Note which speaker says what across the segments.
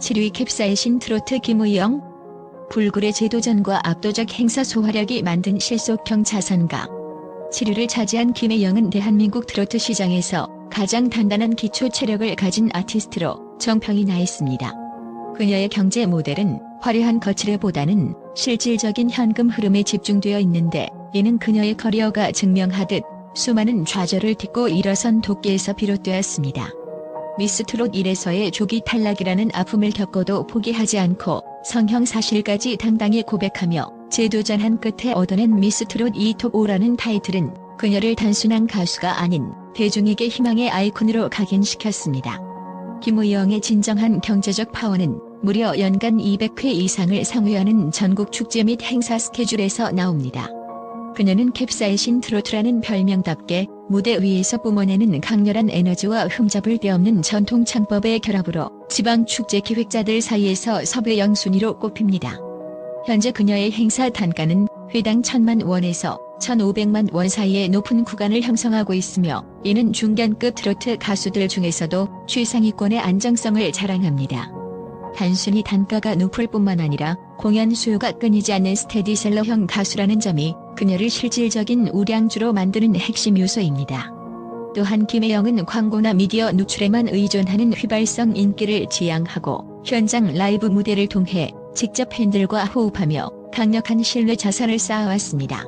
Speaker 1: 7위 캡사이신 트로트 김의영. 불굴의 재도전과 압도적 행사 소화력이 만든 실속형 자선가. 7위를 차지한 김의영은 대한민국 트로트 시장에서 가장 단단한 기초 체력을 가진 아티스트로 정평이 나 있습니다. 그녀의 경제 모델은 화려한 거칠애보다는 실질적인 현금 흐름에 집중되어 있는데, 이는 그녀의 커리어가 증명하듯 수많은 좌절을 딛고 일어선 도끼에서 비롯되었습니다. 미스 트롯 1에서의 조기 탈락이라는 아픔을 겪어도 포기하지 않고 성형사실까지 당당히 고백하며 재도전한 끝에 얻어낸 미스 트롯 2 톱 5라는 타이틀은 그녀를 단순한 가수가 아닌 대중에게 희망의 아이콘으로 각인시켰습니다. 김의영의 진정한 경제적 파워는 무려 연간 200회 이상을 상회하는 전국 축제 및 행사 스케줄에서 나옵니다. 그녀는 캡사이신 트로트라는 별명답게 무대 위에서 뿜어내는 강렬한 에너지와 흠잡을 데 없는 전통 창법의 결합으로 지방 축제 기획자들 사이에서 섭외 영순위로 꼽힙니다. 현재 그녀의 행사 단가는 회당 1,000만 원에서 1,500만 원 사이의 높은 구간을 형성하고 있으며, 이는 중견급 트로트 가수들 중에서도 최상위권의 안정성을 자랑합니다. 단순히 단가가 높을 뿐만 아니라 공연 수요가 끊이지 않는 스테디셀러형 가수라는 점이 그녀를 실질적인 우량주로 만드는 핵심 요소입니다. 또한 김의영은 광고나 미디어 노출에만 의존하는 휘발성 인기를 지향하고 현장 라이브 무대를 통해 직접 팬들과 호흡하며 강력한 신뢰 자산을 쌓아왔습니다.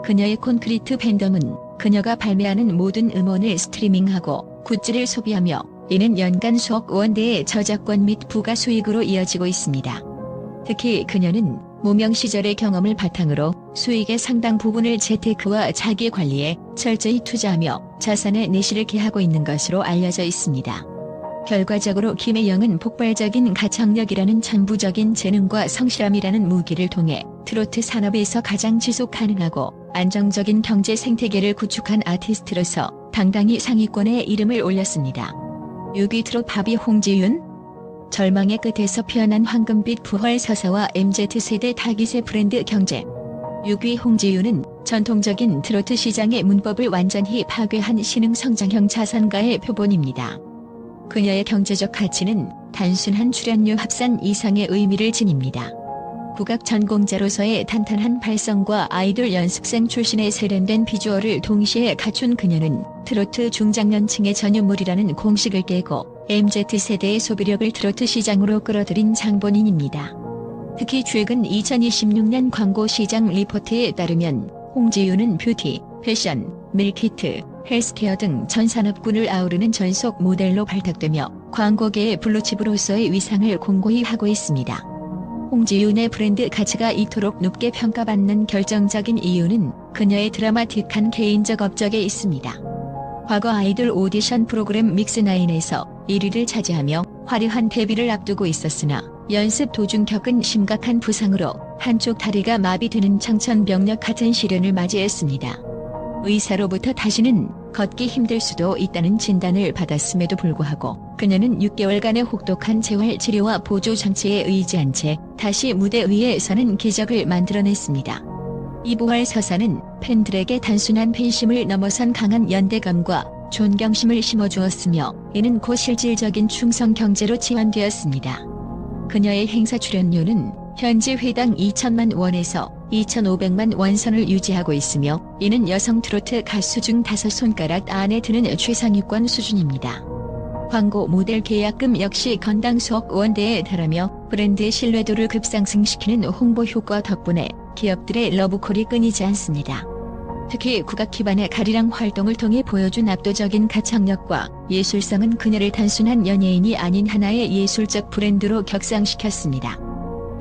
Speaker 1: 그녀의 콘크리트 팬덤은 그녀가 발매하는 모든 음원을 스트리밍하고 굿즈를 소비하며, 이는 연간 수억 원대의 저작권 및 부가 수익으로 이어지고 있습니다. 특히 그녀는 무명 시절의 경험을 바탕으로 수익의 상당 부분을 재테크와 자기 관리에 철저히 투자하며 자산의 내실을 기하고 있는 것으로 알려져 있습니다. 결과적으로 김의영은 폭발적인 가창력이라는 천부적인 재능과 성실함이라는 무기를 통해 트로트 산업에서 가장 지속 가능하고 안정적인 경제 생태계를 구축한 아티스트로서 당당히 상위권에 이름을 올렸습니다. 6위 트롯 바비 홍지윤. 절망의 끝에서 피어난 황금빛 부활 서사와 MZ세대 타깃의 브랜드 경제. 6위 홍지윤은 전통적인 트로트 시장의 문법을 완전히 파괴한 신흥성장형 자산가의 표본입니다. 그녀의 경제적 가치는 단순한 출연료 합산 이상의 의미를 지닙니다. 국악 전공자로서의 탄탄한 발성과 아이돌 연습생 출신의 세련된 비주얼을 동시에 갖춘 그녀는 트로트 중장년층의 전유물이라는 공식을 깨고 MZ세대의 소비력을 트로트 시장으로 끌어들인 장본인입니다. 특히 최근 2026년 광고 시장 리포트에 따르면 홍지윤은 뷰티, 패션, 밀키트, 헬스케어 등 전 산업군을 아우르는 전속 모델로 발탁되며 광고계의 블루칩으로서의 위상을 공고히 하고 있습니다. 홍지윤의 브랜드 가치가 이토록 높게 평가받는 결정적인 이유는 그녀의 드라마틱한 개인적 업적에 있습니다. 과거 아이돌 오디션 프로그램 믹스9에서 1위를 차지하며 화려한 데뷔를 앞두고 있었으나 연습 도중 겪은 심각한 부상으로 한쪽 다리가 마비되는 청천벽력 같은 시련을 맞이했습니다. 의사로부터 다시는 걷기 힘들 수도 있다는 진단을 받았음에도 불구하고 그녀는 6개월간의 혹독한 재활치료와 보조장치에 의지한 채 다시 무대 위에 서는 기적을 만들어냈습니다. 이 부활 서사는 팬들에게 단순한 팬심을 넘어선 강한 연대감과 존경심을 심어주었으며, 이는 곧 실질적인 충성 경제로 치환되었습니다. 그녀의 행사 출연료는 현재 회당 2,000만 원에서 2,500만 원 선을 유지하고 있으며, 이는 여성 트로트 가수 중 5손가락 안에 드는 최상위권 수준입니다. 광고 모델 계약금 역시 건당 수억 원대에 달하며 브랜드의 신뢰도를 급상승시키는 홍보 효과 덕분에 기업들의 러브콜이 끊이지 않습니다. 특히 국악 기반의 가리랑 활동을 통해 보여준 압도적인 가창력과 예술성은 그녀를 단순한 연예인이 아닌 하나의 예술적 브랜드로 격상시켰습니다.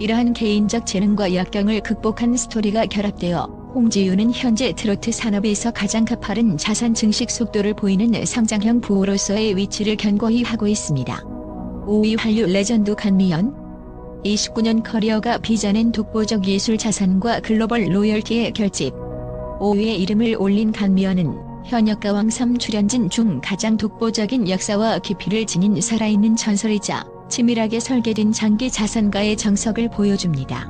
Speaker 1: 이러한 개인적 재능과 역경을 극복한 스토리가 결합되어 홍지윤은 현재 트로트 산업에서 가장 가파른 자산 증식 속도를 보이는 성장형 부호로서의 위치를 견고히 하고 있습니다. 5위 한류 레전드 강미연. 29년 커리어가 빚어낸 독보적 예술 자산과 글로벌 로열티의 결집. 5위에 이름을 올린 강미연은 현역 가왕 3출연진 중 가장 독보적인 역사와 깊이를 지닌 살아있는 전설이자 치밀하게 설계된 장기 자산가의 정석을 보여줍니다.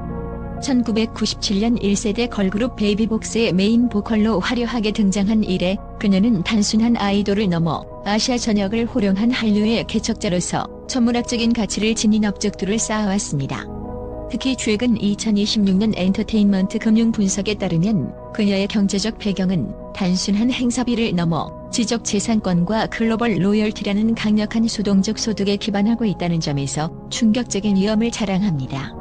Speaker 1: 1997년 1세대 걸그룹 베이비복스의 메인 보컬로 화려하게 등장한 이래 그녀는 단순한 아이돌을 넘어 아시아 전역을 호령한 한류의 개척자로서 천문학적인 가치를 지닌 업적들을 쌓아왔습니다. 특히 최근 2026년 엔터테인먼트 금융 분석에 따르면 그녀의 경제적 배경은 단순한 행사비를 넘어 지적재산권과 글로벌 로열티라는 강력한 수동적 소득에 기반하고 있다는 점에서 충격적인 위험을 자랑합니다.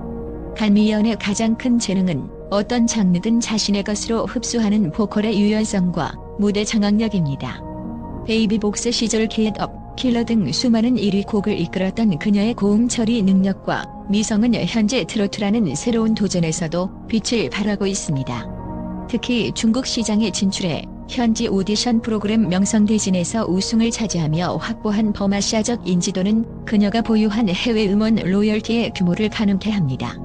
Speaker 1: 간미연의 가장 큰 재능은 어떤 장르든 자신의 것으로 흡수하는 보컬의 유연성과 무대 장악력입니다. 베이비복스 시절 Get Up, 킬러 등 수많은 1위 곡을 이끌었던 그녀의 고음 처리 능력과 미성은 현재 트로트라는 새로운 도전에서도 빛을 발하고 있습니다. 특히 중국 시장에 진출해 현지 오디션 프로그램 명성대진에서 우승을 차지하며 확보한 범아시아적 인지도는 그녀가 보유한 해외 음원 로열티의 규모를 가늠케 합니다.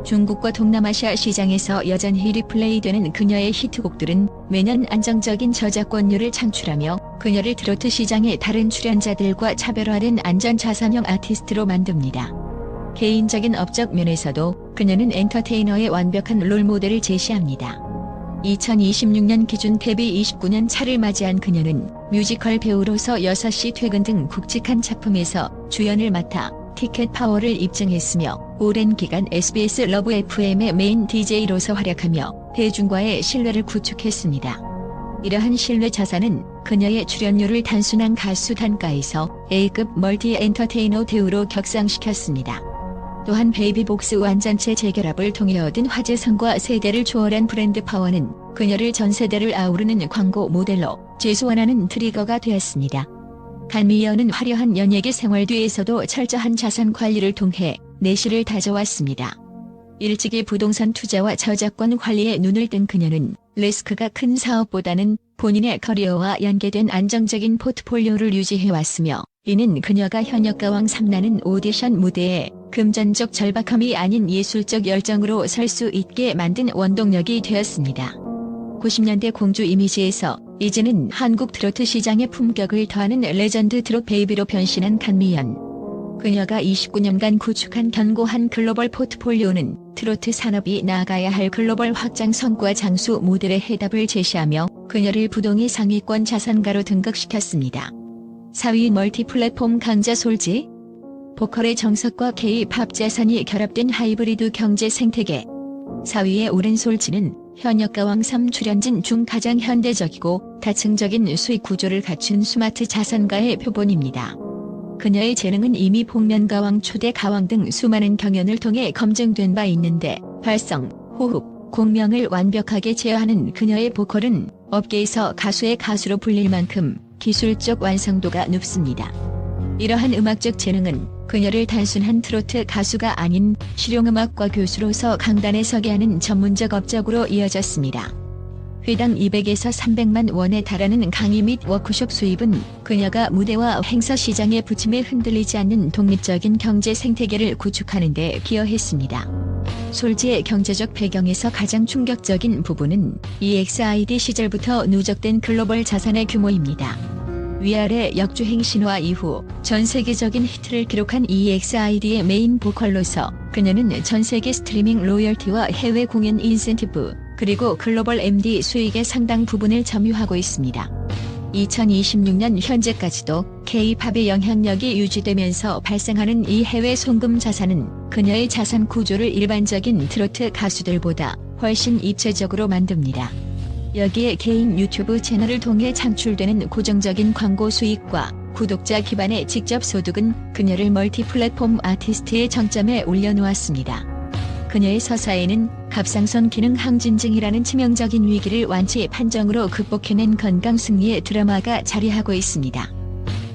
Speaker 1: 중국과 동남아시아 시장에서 여전히 리플레이되는 그녀의 히트곡들은 매년 안정적인 저작권료를 창출하며 그녀를 트로트 시장의 다른 출연자들과 차별화된 안전자산형 아티스트로 만듭니다. 개인적인 업적 면에서도 그녀는 엔터테이너의 완벽한 롤모델을 제시합니다. 2026년 기준 데뷔 29년 차를 맞이한 그녀는 뮤지컬 배우로서 6시 퇴근 등 굵직한 작품에서 주연을 맡아 티켓 파워를 입증했으며 오랜 기간 SBS 러브 FM의 메인 DJ로서 활약하며 대중과의 신뢰를 구축했습니다. 이러한 신뢰 자산은 그녀의 출연료를 단순한 가수 단가에서 A급 멀티 엔터테이너 대우로 격상시켰습니다. 또한 베이비복스 완전체 재결합을 통해 얻은 화제성과 세대를 초월한 브랜드 파워는 그녀를 전 세대를 아우르는 광고 모델로 재소환하는 트리거가 되었습니다. 간미연은 화려한 연예계 생활 뒤에서도 철저한 자산 관리를 통해 내실을 다져왔습니다. 일찍이 부동산 투자와 저작권 관리에 눈을 뜬 그녀는 리스크가 큰 사업보다는 본인의 커리어와 연계된 안정적인 포트폴리오를 유지해왔으며 이는 그녀가 현역가왕 3라는 오디션 무대에 금전적 절박함이 아닌 예술적 열정으로 설 수 있게 만든 원동력이 되었습니다. 90년대 공주 이미지에서 이제는 한국 트로트 시장의 품격을 더하는 레전드 트롯 베이비로 변신한 간미연. 그녀가 29년간 구축한 견고한 글로벌 포트폴리오는 트로트 산업이 나아가야 할 글로벌 확장성과 장수 모델의 해답을 제시하며 그녀를 부동의 상위권 자산가로 등극시켰습니다. 4위 멀티 플랫폼 강자 솔지. 보컬의 정석과 K-팝 자산이 결합된 하이브리드 경제 생태계. 4위에 오른 솔지는 현역가왕 3 출연진 중 가장 현대적이고 다층적인 수익 구조를 갖춘 스마트 자산가의 표본입니다. 그녀의 재능은 이미 복면가왕, 초대가왕 등 수많은 경연을 통해 검증된 바 있는데 발성, 호흡, 공명을 완벽하게 제어하는 그녀의 보컬은 업계에서 가수의 가수로 불릴 만큼 기술적 완성도가 높습니다. 이러한 음악적 재능은 그녀를 단순한 트로트 가수가 아닌 실용음악과 교수로서 강단에 서게 하는 전문적 업적으로 이어졌습니다. 회당 200에서 300만 원에 달하는 강의 및 워크숍 수입은 그녀가 무대와 행사 시장의 부침에 흔들리지 않는 독립적인 경제 생태계를 구축하는 데 기여했습니다. 솔지의 경제적 배경에서 가장 충격적인 부분은 EXID 시절부터 누적된 글로벌 자산의 규모입니다. 위아래 역주행 신화 이후 전 세계적인 히트를 기록한 EXID의 메인 보컬로서 그녀는 전 세계 스트리밍 로열티와 해외 공연 인센티브 그리고 글로벌 MD 수익의 상당 부분을 점유하고 있습니다. 2026년 현재까지도 K-팝의 영향력이 유지되면서 발생하는 이 해외 송금 자산은 그녀의 자산 구조를 일반적인 트로트 가수들보다 훨씬 입체적으로 만듭니다. 여기에 개인 유튜브 채널을 통해 창출되는 고정적인 광고 수익과 구독자 기반의 직접 소득은 그녀를 멀티 플랫폼 아티스트의 정점에 올려놓았습니다. 그녀의 서사에는 갑상선 기능 항진증이라는 치명적인 위기를 완치 판정으로 극복해낸 건강 승리의 드라마가 자리하고 있습니다.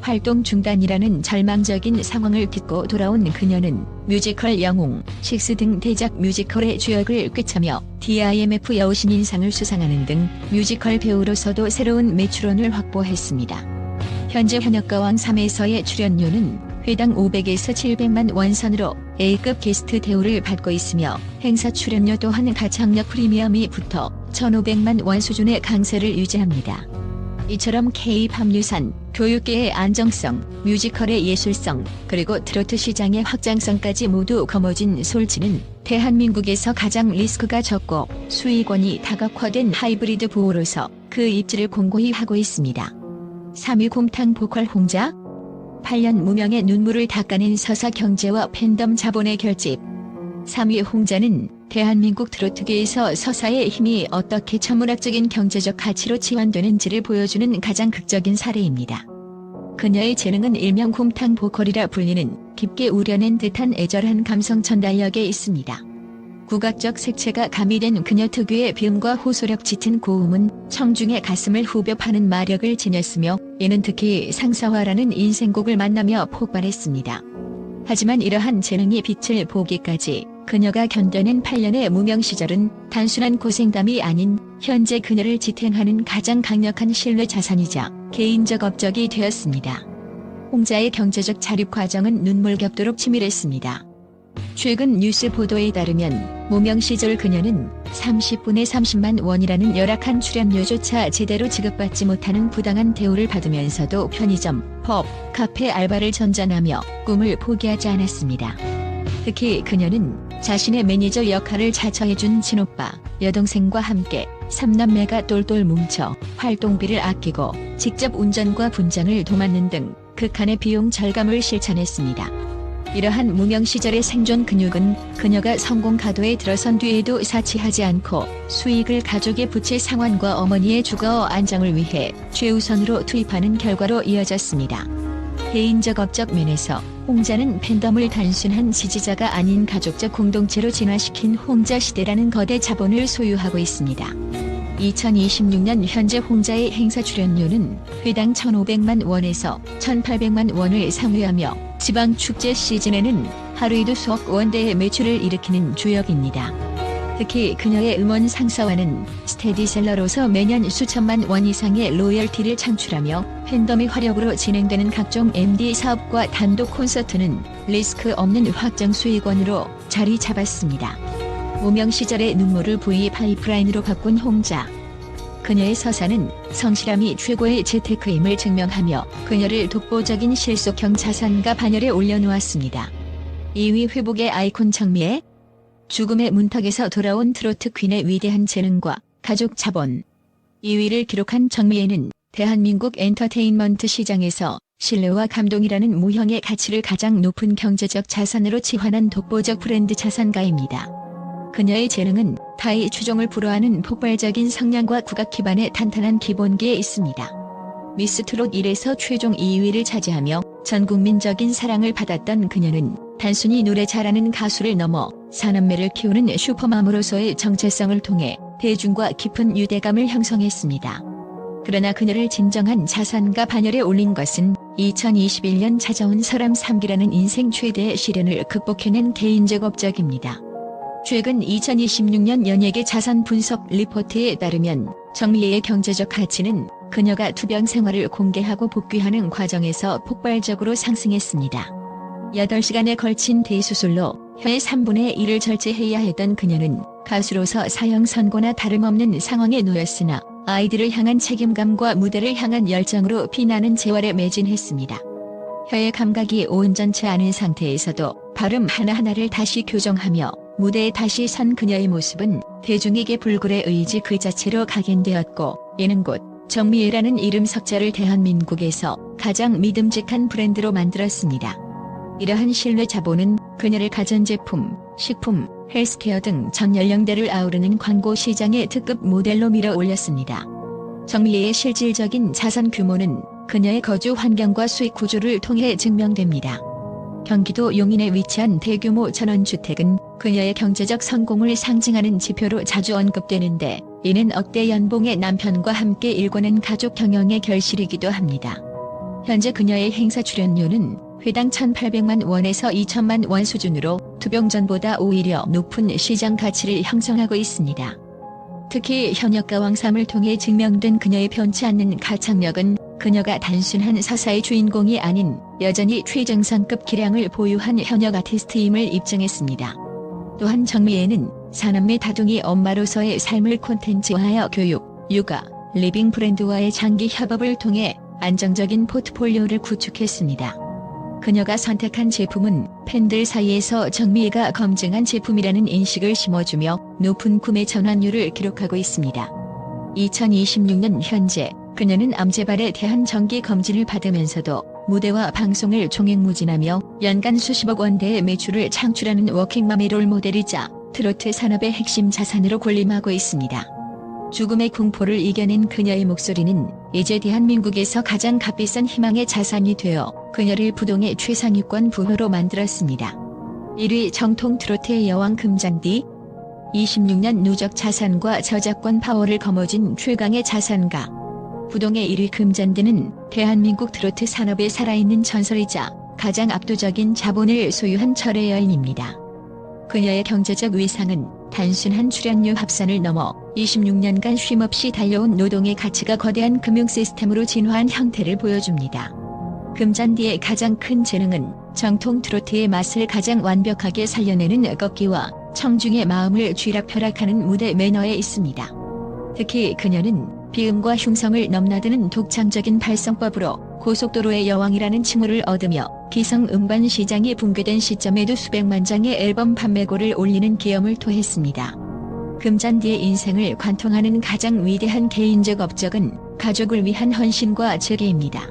Speaker 1: 활동 중단이라는 절망적인 상황을 딛고 돌아온 그녀는 뮤지컬 영웅, 식스 등 대작 뮤지컬의 주역을 꿰차며 DIMF 여우신인상을 수상하는 등 뮤지컬 배우로서도 새로운 매출원을 확보했습니다. 현재 현역가왕 3에서의 출연료는 회당 500에서 700만 원 선으로 A급 게스트 대우를 받고 있으며 행사 출연료 또한 가창력 프리미엄이 붙어 1,500만 원 수준의 강세를 유지합니다. 이처럼 K-팝 유산, 교육계의 안정성, 뮤지컬의 예술성, 그리고 트로트 시장의 확장성까지 모두 거머쥔 솔지는 대한민국에서 가장 리스크가 적고 수익원이 다각화된 하이브리드 부호로서 그 입지를 공고히 하고 있습니다. 3위 곰탕 보컬 홍자. 8년 무명의 눈물을 닦아낸 서사 경제와 팬덤 자본의 결집. 3위 홍자는 대한민국 트로트계에서 서사의 힘이 어떻게 천문학적인 경제적 가치로 치환되는지를 보여주는 가장 극적인 사례입니다. 그녀의 재능은 일명 곰탕 보컬이라 불리는 깊게 우려낸 듯한 애절한 감성 전달력에 있습니다. 국악적 색채가 가미된 그녀 특유의 비음과 호소력 짙은 고음은 청중의 가슴을 후벼 파는 마력을 지녔으며 이는 특히 상사화라는 인생곡을 만나며 폭발했습니다. 하지만 이러한 재능이 빛을 보기까지 그녀가 견뎌낸 8년의 무명 시절은 단순한 고생담이 아닌 현재 그녀를 지탱하는 가장 강력한 신뢰 자산이자 개인적 업적이 되었습니다. 홍자의 경제적 자립 과정은 눈물겹도록 치밀했습니다. 최근 뉴스 보도에 따르면 무명 시절 그녀는 30분에 30만 원이라는 열악한 출연료조차 제대로 지급받지 못하는 부당한 대우를 받으면서도 편의점, 펍, 카페 알바를 전전하며 꿈을 포기하지 않았습니다. 특히 그녀는 자신의 매니저 역할을 자처해준 친오빠, 여동생과 함께 3남매가 똘똘 뭉쳐 활동비를 아끼고 직접 운전과 분장을 도맡는 등 극한의 비용 절감을 실천했습니다. 이러한 무명 시절의 생존 근육은 그녀가 성공 가도에 들어선 뒤에도 사치하지 않고 수익을 가족의 부채 상환과 어머니의 주거 안정을 위해 최우선으로 투입하는 결과로 이어졌습니다. 개인적 업적 면에서 홍자는 팬덤을 단순한 지지자가 아닌 가족적 공동체로 진화시킨 홍자 시대라는 거대 자본을 소유하고 있습니다. 2026년 현재 홍자의 행사 출연료는 회당 1,500만 원에서 1,800만 원을 상회하며 지방축제 시즌에는 하루에도 수억 원대의 매출을 일으키는 주역입니다. 특히 그녀의 음원 상사와는 스테디셀러로서 매년 수천만 원 이상의 로열티를 창출하며 팬덤의 화력으로 진행되는 각종 MD 사업과 단독 콘서트는 리스크 없는 확정 수익원으로 자리 잡았습니다. 무명 시절의 눈물을 V 파이프라인으로 바꾼 홍자. 그녀의 서사는 성실함이 최고의 재테크임을 증명하며 그녀를 독보적인 실속형 자산가 반열에 올려놓았습니다. 2위 회복의 아이콘 정미애. 죽음의 문턱에서 돌아온 트로트 퀸의 위대한 재능과 가족 자본. 2위를 기록한 정미애는 대한민국 엔터테인먼트 시장에서 신뢰와 감동이라는 무형의 가치를 가장 높은 경제적 자산으로 치환한 독보적 브랜드 자산가입니다. 그녀의 재능은 타의 추종을 불허하는 폭발적인 성량과 국악 기반의 탄탄한 기본기에 있습니다. 미스 트롯 1에서 최종 2위를 차지하며 전국민적인 사랑을 받았던 그녀는 단순히 노래 잘하는 가수를 넘어 사남매를 키우는 슈퍼맘으로서의 정체성을 통해 대중과 깊은 유대감을 형성했습니다. 그러나 그녀를 진정한 자산가 반열에 올린 것은 2021년 찾아온 사람 3기라는 인생 최대의 시련을 극복해낸 개인적 업적입니다. 최근 2026년 연예계 자산 분석 리포트에 따르면 정미애의 경제적 가치는 그녀가 투병 생활을 공개하고 복귀하는 과정에서 폭발적으로 상승했습니다. 8시간에 걸친 대수술로 혀의 3분의 1을 절제해야 했던 그녀는 가수로서 사형 선고나 다름없는 상황에 놓였으나 아이들을 향한 책임감과 무대를 향한 열정으로 피나는 재활에 매진했습니다. 혀의 감각이 온전치 않은 상태에서도 발음 하나하나를 다시 교정하며 무대에 다시 선 그녀의 모습은 대중에게 불굴의 의지 그 자체로 각인되었고 이는 곧 정미애라는 이름 석자를 대한민국에서 가장 믿음직한 브랜드로 만들었습니다. 이러한 신뢰 자본은 그녀를 가전제품, 식품, 헬스케어 등 전 연령대를 아우르는 광고 시장의 특급 모델로 밀어 올렸습니다. 정미애의 실질적인 자산 규모는 그녀의 거주 환경과 수익 구조를 통해 증명됩니다. 경기도 용인에 위치한 대규모 전원주택은 그녀의 경제적 성공을 상징하는 지표로 자주 언급되는데 이는 억대 연봉의 남편과 함께 일궈낸 가족 경영의 결실이기도 합니다. 현재 그녀의 행사 출연료는 회당 1,800만 원에서 2,000만 원 수준으로 투병전보다 오히려 높은 시장 가치를 형성하고 있습니다. 특히 현역가 왕삼을 통해 증명된 그녀의 변치 않는 가창력은 그녀가 단순한 서사의 주인공이 아닌 여전히 최정상급 기량을 보유한 현역 아티스트임을 입증했습니다. 또한 정미애는 사남매 다둥이 엄마로서의 삶을 콘텐츠화하여 교육, 육아, 리빙 브랜드와의 장기 협업을 통해 안정적인 포트폴리오를 구축했습니다. 그녀가 선택한 제품은 팬들 사이에서 정미애가 검증한 제품이라는 인식을 심어주며 높은 구매 전환율을 기록하고 있습니다. 2026년 현재 그녀는 암재발에 대한 정기 검진을 받으면서도 무대와 방송을 종횡무진하며 연간 수십억 원대의 매출을 창출하는 워킹맘의 롤모델이자 트로트 산업의 핵심 자산으로 군림하고 있습니다. 죽음의 공포를 이겨낸 그녀의 목소리는 이제 대한민국에서 가장 값비싼 희망의 자산이 되어 그녀를 부동의 최상위권 부호로 만들었습니다. 1위 정통 트로트의 여왕 금잔디. 26년 누적 자산과 저작권 파워를 거머쥔 최강의 자산가. 부동의 1위 금잔디는 대한민국 트로트 산업의 살아있는 전설이자 가장 압도적인 자본을 소유한 철의 여인입니다. 그녀의 경제적 위상은 단순한 출연료 합산을 넘어 26년간 쉼없이 달려온 노동의 가치가 거대한 금융 시스템으로 진화한 형태를 보여줍니다. 금잔디의 가장 큰 재능은 정통 트로트의 맛을 가장 완벽하게 살려내는 꺾기와 청중의 마음을 쥐락펴락하는 무대 매너에 있습니다. 특히 그녀는 비음과 흉성을 넘나드는 독창적인 발성법으로 고속도로의 여왕이라는 칭호를 얻으며 기성 음반 시장이 붕괴된 시점에도 수백만 장의 앨범 판매고를 올리는 기염을 토했습니다. 금잔디의 인생을 관통하는 가장 위대한 개인적 업적은 가족을 위한 헌신과 재계입니다.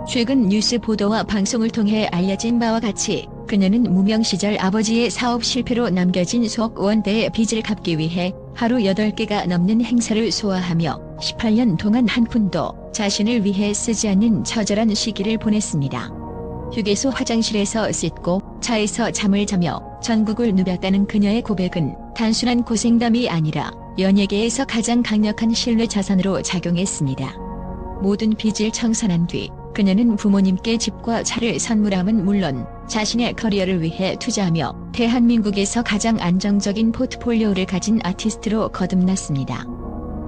Speaker 1: 최근 뉴스 보도와 방송을 통해 알려진 바와 같이 그녀는 무명 시절 아버지의 사업 실패로 남겨진 수억 원대의 빚을 갚기 위해 하루 8개가 넘는 행사를 소화하며 18년 동안 한 푼도 자신을 위해 쓰지 않는 처절한 시기를 보냈습니다. 휴게소 화장실에서 씻고 차에서 잠을 자며 전국을 누볐다는 그녀의 고백은 단순한 고생담이 아니라 연예계에서 가장 강력한 신뢰 자산으로 작용했습니다. 모든 빚을 청산한 뒤 그녀는 부모님께 집과 차를 선물함은 물론 자신의 커리어를 위해 투자하며 대한민국에서 가장 안정적인 포트폴리오를 가진 아티스트로 거듭났습니다.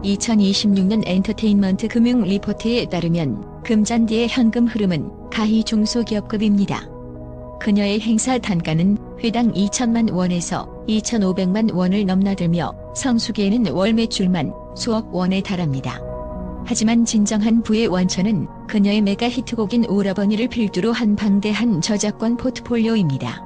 Speaker 1: 2026년 엔터테인먼트 금융 리포트에 따르면 금잔디의 현금 흐름은 가히 중소기업급입니다. 그녀의 행사 단가는 회당 2천만 원에서 2,500만 원을 넘나들며 성수기에는 월 매출만 수억 원에 달합니다. 하지만 진정한 부의 원천은 그녀의 메가 히트곡인 오라버니를 필두로 한 방대한 저작권 포트폴리오입니다.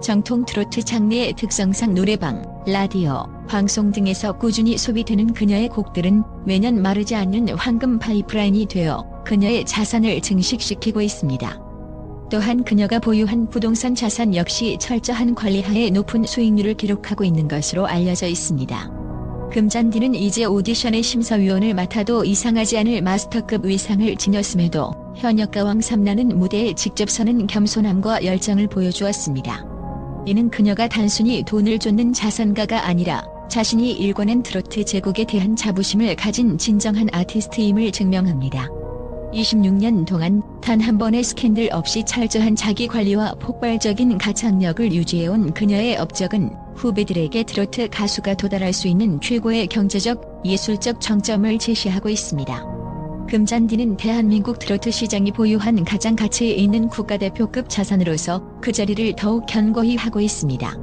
Speaker 1: 정통 트로트 장르의 특성상 노래방, 라디오, 방송 등에서 꾸준히 소비되는 그녀의 곡들은 매년 마르지 않는 황금 파이프라인이 되어 그녀의 자산을 증식시키고 있습니다. 또한 그녀가 보유한 부동산 자산 역시 철저한 관리하에 높은 수익률을 기록하고 있는 것으로 알려져 있습니다. 금잔디는 이제 오디션의 심사위원을 맡아도 이상하지 않을 마스터급 위상을 지녔음에도 현역가왕 삼라는 무대에 직접 서는 겸손함과 열정을 보여주었습니다. 이는 그녀가 단순히 돈을 쫓는 자산가가 아니라 자신이 일궈낸 트로트 제국에 대한 자부심을 가진 진정한 아티스트임을 증명합니다. 26년 동안 단 한 번의 스캔들 없이 철저한 자기관리와 폭발적인 가창력을 유지해온 그녀의 업적은 후배들에게 트로트 가수가 도달할 수 있는 최고의 경제적, 예술적 정점을 제시하고 있습니다. 금잔디는 대한민국 트로트 시장이 보유한 가장 가치 있는 국가대표급 자산으로서 그 자리를 더욱 견고히 하고 있습니다.